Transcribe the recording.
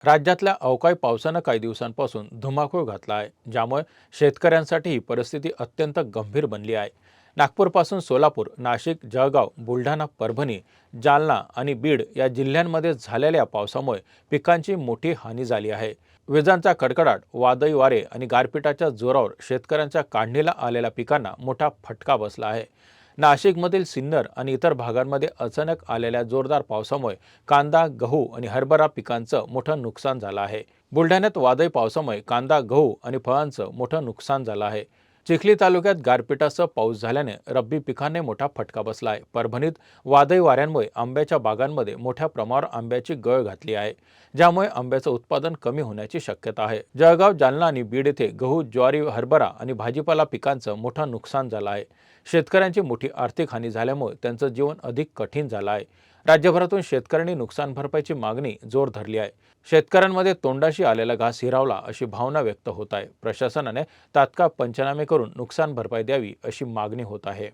राज्यातल्या अवकाळी पावसानं काही दिवसांपासून धुमाकूळ घातला आहे, ज्यामुळे शेतकऱ्यांसाठी ही परिस्थिती अत्यंत गंभीर बनली आहे. नागपूरपासून सोलापूर, नाशिक, जळगाव, बुलढाणा, परभणी, जालना आणि बीड या जिल्ह्यांमध्ये झालेल्या पावसामुळे पिकांची मोठी हानी झाली आहे. विजांचा कडकडाट, वादळी वारे आणि गारपिटाच्या जोरावर शेतकऱ्यांच्या काढणीला आलेल्या पिकांना मोठा फटका बसला आहे. नाशिकमधील सिन्नर आणि इतर भागांमध्ये अचानक आलेल्या जोरदार पावसामुळे कांदा, गहू आणि हरभरा पिकांचं मोठं नुकसान झालं आहे. बुलढाण्यात वादळी पावसामुळे कांदा, गहू आणि फळांचं मोठं नुकसान झालं आहे. चिखली तालुक्यात गारपिटासह पाऊस झाल्याने रब्बी पिकांना मोठा फटका बसला आहे. परभणीत वादळी वाऱ्यांमुळे आंब्याच्या बागांमध्ये मोठ्या प्रमाणावर आंब्याची गळ घातली आहे, ज्यामुळे आंब्याचं उत्पादन कमी होण्याची शक्यता आहे. जळगाव, जालना आणि बीड येथे गहू, ज्वारी, हरभरा आणि भाजीपाला पिकांचं मोठं नुकसान झालं आहे. शेतकऱ्यांची मोठी आर्थिक हानी झाल्यामुळे त्यांचं जीवन अधिक कठीण झालं आहे. राज्यभरातून शेतकऱ्यांनी नुकसान भरपाईची मागणी जोर धरली आहे. शेतकऱ्यांमध्ये तोंडाशी आलेला घास हिरावला अशी भावना व्यक्त होत आहे. प्रशासनाने तात्काळ पंचनामे करून नुकसान भरपाई द्यावी अशी मागणी होत आहे.